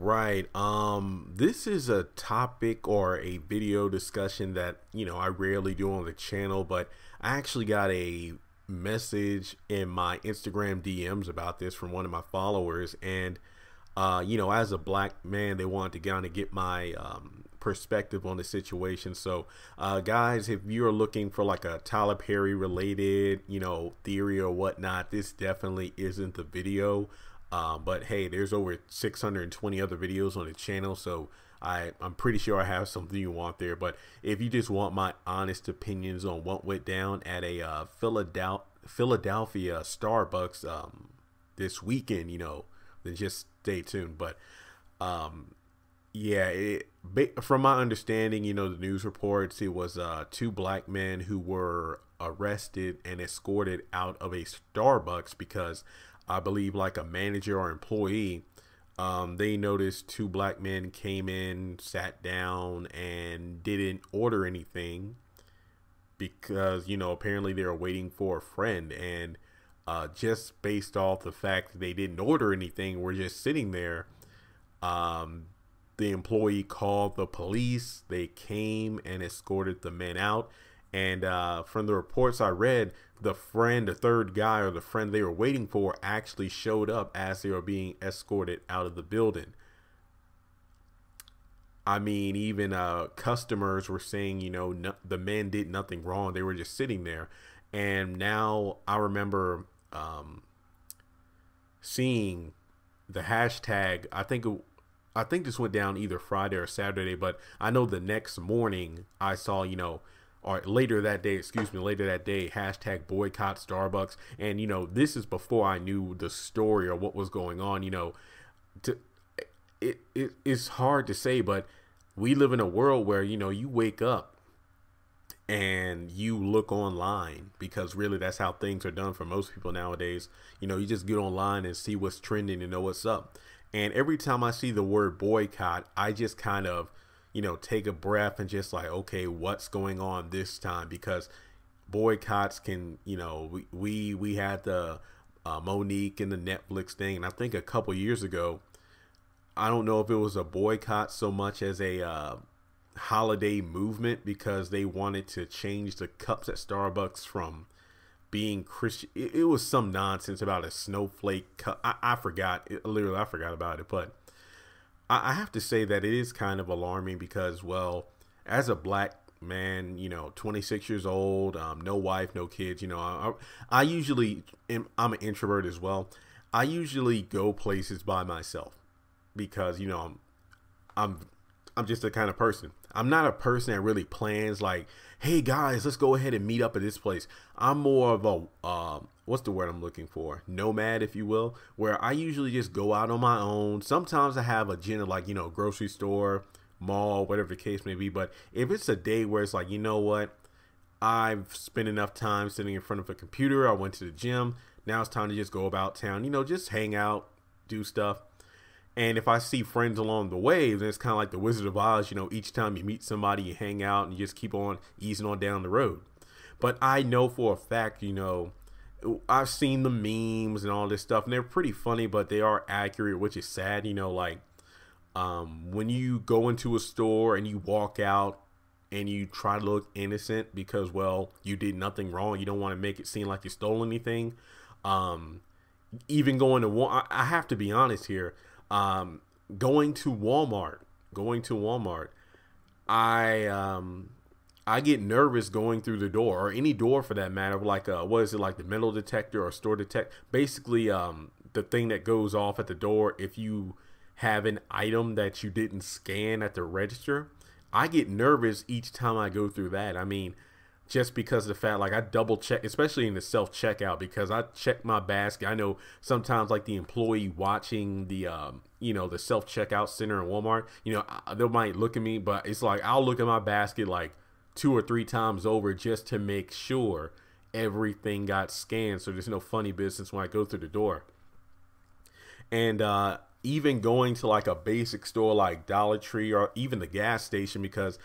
Right. This is a topic or a video discussion that, I rarely do on the channel, but I actually got a message in my Instagram DMs about this from one of my followers. And, as a black man, they wanted to kind of get my perspective on the situation. So, guys, if you're looking for like a Tyler Perry related, theory or whatnot, this definitely isn't the video. But hey, there's over 620 other videos on the channel, so I'm pretty sure I have something you want there. But if you just want my honest opinions on what went down at a Philadelphia Starbucks this weekend, then just stay tuned. But yeah, from my understanding, the news reports, it was two black men who were arrested and escorted out of a Starbucks because I believe like a manager or employee, they noticed two black men came in, sat down, and didn't order anything because, apparently they were waiting for a friend. And just based off the fact that they didn't order anything, we're just sitting there. The employee called the police. They came and escorted the men out. And from the reports I read, the third guy or the friend they were waiting for actually showed up as they were being escorted out of the building. I mean, even customers were saying, the men did nothing wrong. They were just sitting there. And now I remember seeing the hashtag. I think this went down either Friday or Saturday, but I know the next morning I saw, or later that day, hashtag boycott Starbucks. And, this is before I knew the story or what was going on. It's hard to say, but we live in a world where, you wake up and you look online, because really that's how things are done for most people nowadays. You just get online and see what's trending and know what's up. And every time I see the word boycott, I just kind of, take a breath and just like, okay, what's going on this time? Because boycotts can, we had the Monique and the Netflix thing. And I think a couple years ago, I don't know if it was a boycott so much as a holiday movement, because they wanted to change the cups at Starbucks from being Christian. It was some nonsense about a snowflake cup. I forgot. I forgot about it. But I have to say that it is kind of alarming because, well, as a black man, 26 years old, no wife, no kids, I usually I'm an introvert as well. I usually go places by myself because, I'm just the kind of person. I'm not a person that really plans like, hey guys, let's go ahead and meet up at this place. I'm more of a what's the word I'm looking for? Nomad, if you will, where I usually just go out on my own. Sometimes I have a agenda like, grocery store, mall, whatever the case may be. But if it's a day where it's like, what? I've spent enough time sitting in front of a computer. I went to the gym. Now it's time to just go about town, just hang out, do stuff. And if I see friends along the way, then it's kind of like the Wizard of Oz, each time you meet somebody, you hang out and you just keep on easing on down the road. But I know for a fact, I've seen the memes and all this stuff, and they're pretty funny, but they are accurate, which is sad. When you go into a store and you walk out and you try to look innocent because, well, you did nothing wrong. You don't want to make it seem like you stole anything. Even going to I have to be honest here. Going to Walmart, I get nervous going through the door, or any door for that matter, like what is it, like the metal detector or store detect, basically the thing that goes off at the door if you have an item that you didn't scan at the register. I get nervous each time I go through that. I mean, just because of the fact, like, I double check, especially in the self checkout, because I check my basket. I know sometimes like the employee watching the the self checkout center in Walmart, they might look at me, but it's like I'll look at my basket like 2 or 3 times over just to make sure everything got scanned, so there's no funny business when I go through the door. And even going to like a basic store like Dollar Tree or even the gas station, because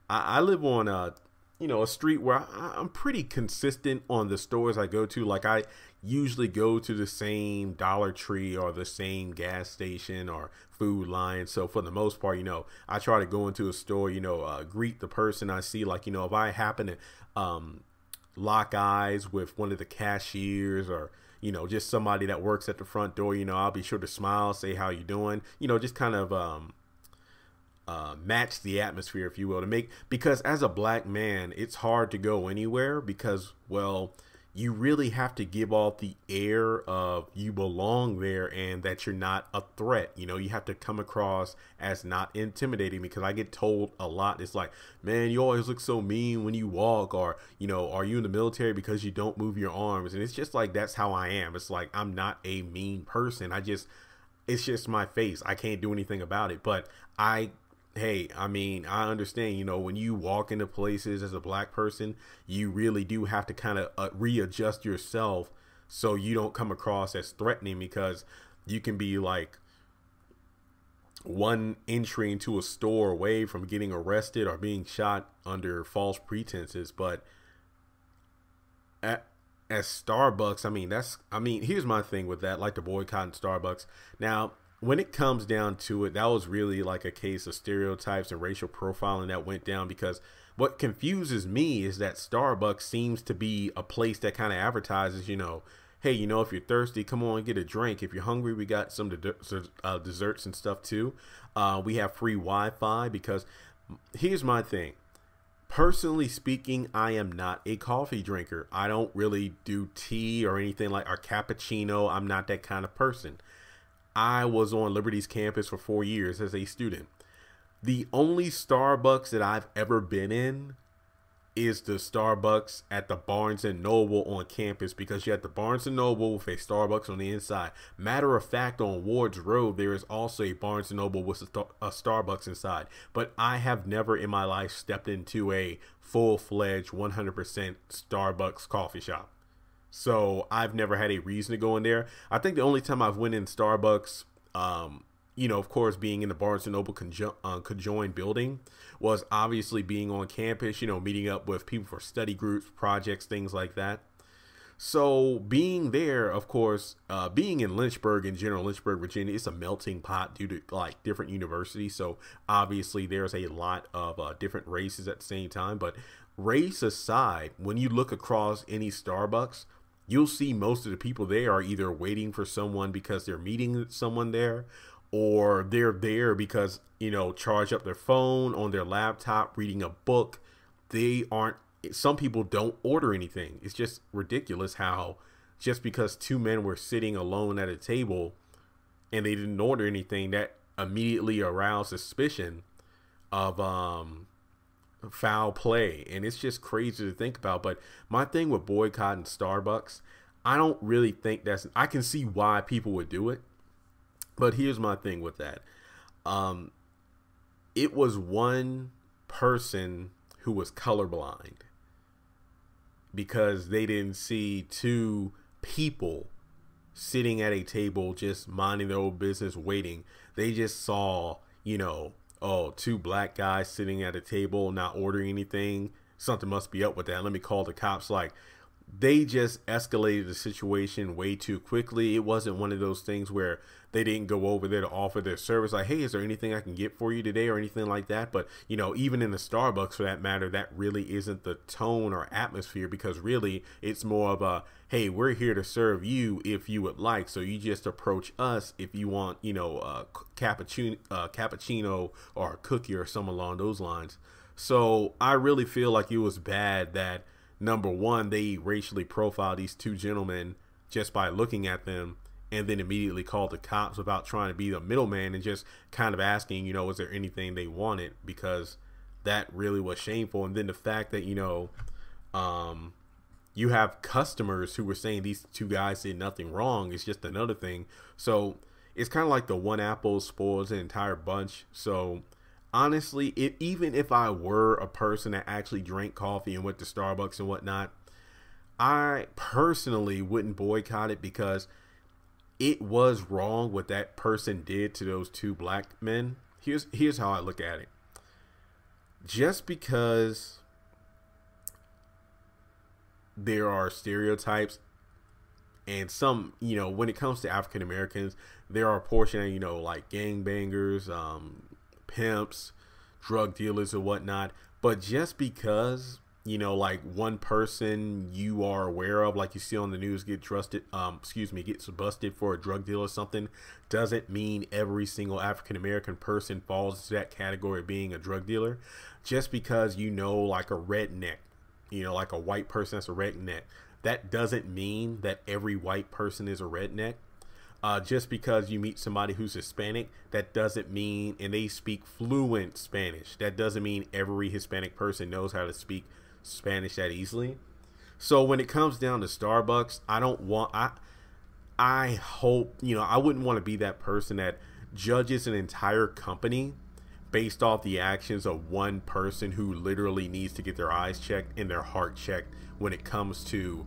I live on a street where I'm pretty consistent on the stores I go to. Like I usually go to the same Dollar Tree or the same gas station or Food Lion. So for the most part, I try to go into a store, greet the person I see. Like, if I happen to lock eyes with one of the cashiers or, just somebody that works at the front door, I'll be sure to smile, say how you doing, just kind of match the atmosphere, if you will, because as a black man, it's hard to go anywhere because, well, you really have to give off the air of you belong there and that you're not a threat. You have to come across as not intimidating, because I get told a lot. It's like, man, you always look so mean when you walk, or, are you in the military because you don't move your arms? And it's just like, that's how I am. It's like, I'm not a mean person. It's just my face. I can't do anything about it. But hey, I mean, I understand, when you walk into places as a black person, you really do have to kind of readjust yourself so you don't come across as threatening, because you can be like one entry into a store away from getting arrested or being shot under false pretenses. But at Starbucks, here's my thing with that, like the boycott in Starbucks. Now, when it comes down to it, that was really like a case of stereotypes and racial profiling that went down, because what confuses me is that Starbucks seems to be a place that kind of advertises, hey, if you're thirsty, come on and get a drink. If you're hungry, we got some desserts and stuff too. We have free Wi-Fi, because here's my thing. Personally speaking, I am not a coffee drinker. I don't really do tea or anything like or cappuccino. I'm not that kind of person. I was on Liberty's campus for 4 years as a student. The only Starbucks that I've ever been in is the Starbucks at the Barnes and Noble on campus, because you have the Barnes and Noble with a Starbucks on the inside. Matter of fact, on Ward's Road, there is also a Barnes and Noble with a Starbucks inside. But I have never in my life stepped into a full-fledged 100% Starbucks coffee shop. So I've never had a reason to go in there. I think the only time I've went in Starbucks, of course, being in the Barnes & Noble conjoined building, was obviously being on campus, meeting up with people for study groups, projects, things like that. So being there, of course, being in Lynchburg, Virginia, it's a melting pot due to like different universities. So obviously there's a lot of different races at the same time. But race aside, when you look across any Starbucks, you'll see most of the people there are either waiting for someone because they're meeting someone there, or they're there because, charge up their phone on their laptop, reading a book. Some people don't order anything. It's just ridiculous how just because two men were sitting alone at a table and they didn't order anything, that immediately aroused suspicion of foul play. And it's just crazy to think about. But my thing with boycotting Starbucks, I don't really think I can see why people would do it, but here's my thing with that. It was one person who was colorblind, because they didn't see two people sitting at a table just minding their own business waiting. They just saw, two black guys sitting at a table not ordering anything. Something must be up with that. Let me call the cops. Like, they just escalated the situation way too quickly. It wasn't one of those things where they didn't go over there to offer their service. Like, hey, is there anything I can get for you today or anything like that? But, even in the Starbucks for that matter, that really isn't the tone or atmosphere, because really it's more of a, hey, we're here to serve you if you would like. So you just approach us if you want, a cappuccino or a cookie or something along those lines. So I really feel like it was bad that, number one, they racially profiled these two gentlemen just by looking at them, and then immediately called the cops without trying to be the middleman and just kind of asking, is there anything they wanted? Because that really was shameful. And then the fact that, you have customers who were saying these two guys did nothing wrong is just another thing. So it's kind of like the one apple spoils the entire bunch. So honestly, even if I were a person that actually drank coffee and went to Starbucks and whatnot, I personally wouldn't boycott it, because it was wrong what that person did to those two black men. Here's how I look at it. Just because there are stereotypes, and some, you know, when it comes to African Americans, there are a portion of, you know, like gangbangers, pimps, drug dealers or whatnot. But just because, you know, like one person you are aware of, like you see on the news, get trusted, gets busted for a drug deal or something, doesn't mean every single African American person falls into that category of being a drug dealer. Just because, you know, like a redneck, you know, like a white person that's a redneck, that doesn't mean that every white person is a redneck. Just because you meet somebody who's Hispanic, that doesn't mean, and they speak fluent Spanish, that doesn't mean every Hispanic person knows how to speak Spanish that easily. So when it comes down to Starbucks, I hope, you know, I wouldn't want to be that person that judges an entire company based off the actions of one person who literally needs to get their eyes checked and their heart checked when it comes to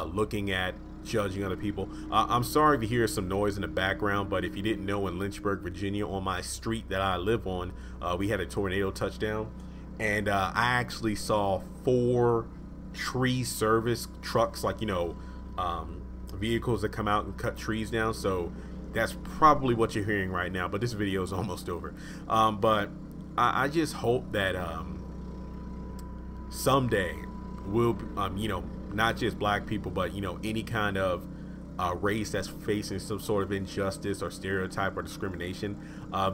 looking at judging other people. I'm sorry if you hear some noise in the background, but if you didn't know, in Lynchburg, Virginia, on my street that I live on, we had a tornado touchdown, and I actually saw 4 tree service trucks, like, you know, vehicles that come out and cut trees down. So that's probably what you're hearing right now, but this video is almost over. But I just hope that someday we'll, you know, not just black people, but, you know, any kind of race that's facing some sort of injustice or stereotype or discrimination,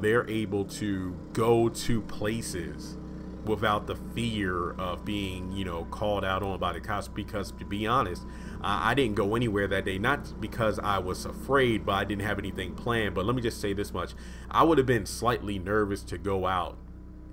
they're able to go to places without the fear of being, you know, called out on by the cops. Because, to be honest, I didn't go anywhere that day, not because I was afraid, but I didn't have anything planned. But let me just say this much: I would have been slightly nervous to go out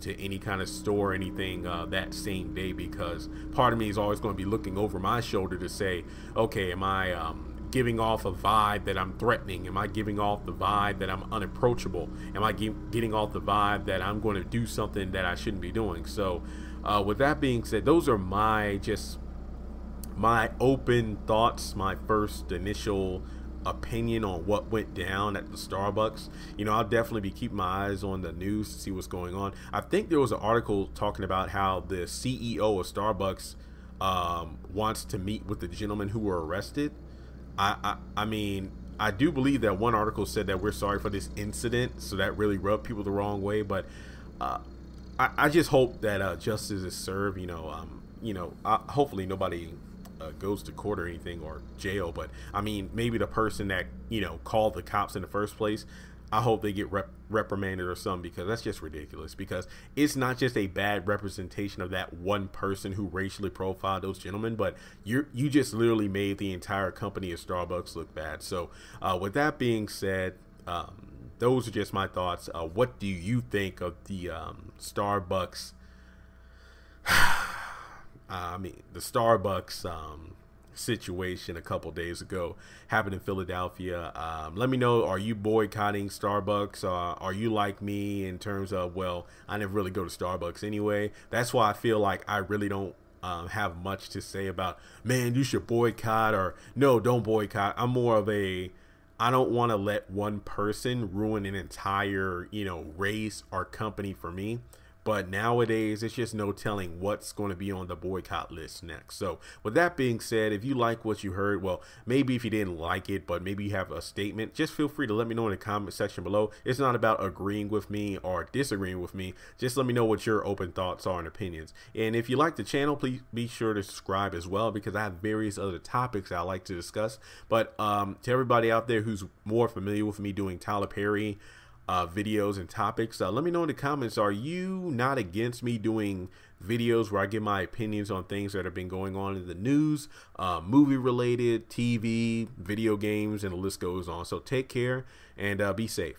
to any kind of store or anything that same day, because part of me is always going to be looking over my shoulder to say, okay, am I giving off a vibe that I'm threatening? Am I giving off the vibe that I'm unapproachable? Am I getting off the vibe that I'm going to do something that I shouldn't be doing? So with that being said, those are my open thoughts, my first initial opinion on what went down at the Starbucks. You know, I'll definitely be keeping my eyes on the news to see what's going on. I think there was an article talking about how the CEO of Starbucks wants to meet with the gentlemen who were arrested. I mean, I do believe that one article said that we're sorry for this incident, so that really rubbed people the wrong way. But I just hope that justice is served. Hopefully nobody goes to court or anything, or jail. But I mean, maybe the person that, you know, called the cops in the first place, I hope they get reprimanded or something, because that's just ridiculous. Because it's not just a bad representation of that one person who racially profiled those gentlemen, but you just literally made the entire company of Starbucks look bad. So with that being said, those are just my thoughts. What do you think of the Starbucks? The Starbucks situation a couple days ago happened in Philadelphia. Let me know, are you boycotting Starbucks? Are you like me in terms of, well, I never really go to Starbucks anyway? That's why I feel like I really don't have much to say about, man, you should boycott, or no, don't boycott. I'm more of a, I don't want to let one person ruin an entire, you know, race or company for me. But nowadays, it's just no telling what's going to be on the boycott list next. So with that being said, if you like what you heard, well, maybe if you didn't like it, but maybe you have a statement, just feel free to let me know in the comment section below. It's not about agreeing with me or disagreeing with me. Just let me know what your open thoughts are and opinions. And if you like the channel, please be sure to subscribe as well, because I have various other topics I like to discuss. But to everybody out there who's more familiar with me doing Tyler Perry videos and topics, let me know in the comments, are you not against me doing videos where I give my opinions on things that have been going on in the news, movie related, TV, video games, and the list goes on. So take care and be safe.